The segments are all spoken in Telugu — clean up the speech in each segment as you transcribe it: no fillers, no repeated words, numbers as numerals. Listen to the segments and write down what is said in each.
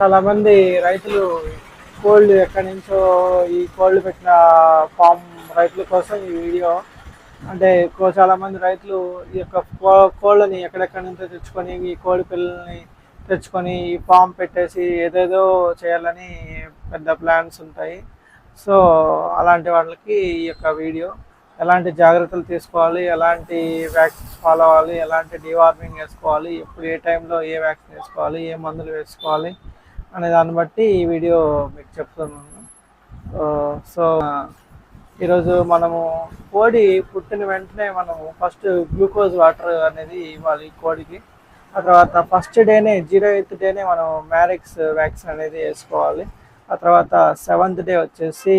చాలా మంది రైతులు కోళ్ళు ఎక్కడి నుంచో ఈ కోళ్ళు పెట్టిన ఫామ్ రైతుల కోసం ఈ వీడియో. అంటే చాలా మంది రైతులు ఈ యొక్క కోళ్ళని ఎక్కడెక్కడి నుంచో తెచ్చుకొని ఈ కోడి పిల్లల్ని తెచ్చుకొని ఈ ఫామ్ పెట్టేసి ఏదేదో చేయాలని పెద్ద ప్లాన్స్ ఉంటాయి. సో అలాంటి వాళ్ళకి ఈ యొక్క వీడియో. ఎలాంటి జాగ్రత్తలు తీసుకోవాలి, ఎలాంటి వ్యాక్సిన్స్ ఫాలో అవ్వాలి, ఎలాంటి డివార్మింగ్ వేసుకోవాలి, ఎప్పుడు ఏ టైంలో ఏ వ్యాక్సిన్ వేసుకోవాలి, ఏ మందులు వేసుకోవాలి అనే దాన్ని బట్టి ఈ వీడియో మీకు చెప్తున్నాను. సో ఈరోజు మనము కోడి పుట్టిన వెంటనే మనము ఫస్ట్ గ్లూకోజ్ వాటర్ అనేది ఇవ్వాలి కోడికి. ఆ తర్వాత ఫస్ట్ డేనే 0th డేనే మనం మ్యారిక్స్ వ్యాక్సిన్ అనేది వేసుకోవాలి. ఆ తర్వాత 7th డే వచ్చేసి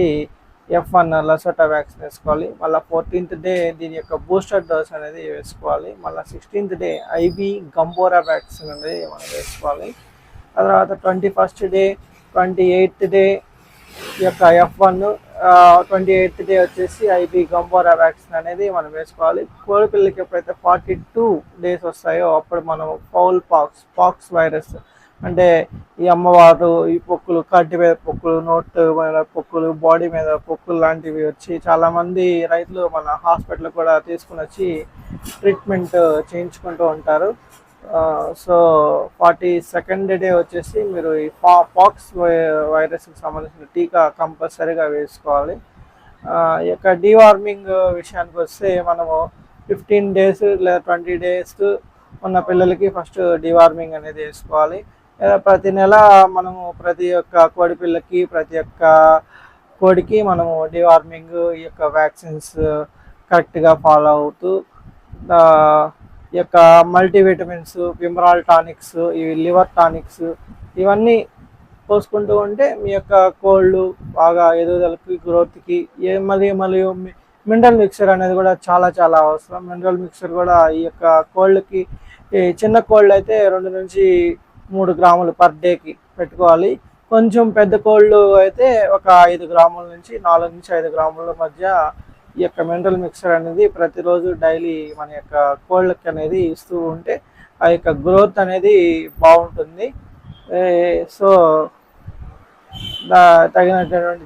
F1 లసోటా వ్యాక్సిన్ వేసుకోవాలి. మళ్ళీ 14th డే దీని యొక్క బూస్టర్ డోస్ అనేది వేసుకోవాలి. మళ్ళీ 16th day IB Gumboro vaccine అనేది మనం వేసుకోవాలి. ఆ తర్వాత 21st డే 28th డే ఈ యొక్క F1, 28th డే వచ్చేసి ఐబీ గంబోరా వ్యాక్సిన్ అనేది మనం వేసుకోవాలి. కోడి పిల్లలకి ఎప్పుడైతే 42 డేస్ వస్తాయో అప్పుడు మనం ఫౌల్ పాక్స్ వైరస్ అంటే ఈ అమ్మవారు ఈ పొక్కులు, కంటి మీద పొక్కులు, నోటు మీద పొక్కులు, బాడీ మీద పొక్కులు లాంటివి వచ్చి చాలామంది రైతులు మన హాస్పిటల్ కూడా తీసుకుని వచ్చి ట్రీట్మెంట్ చేయించుకుంటూ ఉంటారు. సో 42nd డే వచ్చేసి మీరు ఈ పాక్స్ వైరస్కి సంబంధించిన టీకా కంపల్సరీగా వేసుకోవాలి. ఈ యొక్క డివార్మింగ్ విషయానికి వస్తే మనము 15 డేస్ లేదా 20 డేస్ ఉన్న పిల్లలకి ఫస్ట్ డివార్మింగ్ అనేది వేసుకోవాలి. ప్రతి నెల మనము ప్రతి ఒక్క కోడి పిల్లకి, ప్రతి ఒక్క కోడికి మనము డివార్మింగ్ ఈ యొక్క వ్యాక్సిన్స్ కరెక్ట్గా ఫాలో అవుతూ ఈ యొక్క మల్టీవిటమిన్స్, విమరాల్ టానిక్స్, ఇవి లివర్ టానిక్స్ ఇవన్నీ పోసుకుంటూ ఉంటే మీ యొక్క కోళ్ళు బాగా ఎదుగుదలకి, గ్రోత్కి మరియు మినరల్ మిక్చర్ అనేది కూడా చాలా చాలా అవసరం. మినరల్ మిక్చర్ కూడా ఈ యొక్క కోళ్ళకి, చిన్న కోళ్ళు అయితే 2 నుంచి 3 గ్రాములు పర్ డేకి పెట్టుకోవాలి. కొంచెం పెద్ద కోళ్ళు అయితే ఒక 5 గ్రాముల నుంచి 4 నుంచి 5 గ్రాముల మధ్య ఈ యొక్క మినరల్ మిక్చర్ అనేది ప్రతిరోజు డైలీ మన యొక్క కోళ్ళకి అనేది ఇస్తూ ఉంటే ఆ యొక్క గ్రోత్ అనేది బాగుంటుంది. సో తగినటువంటి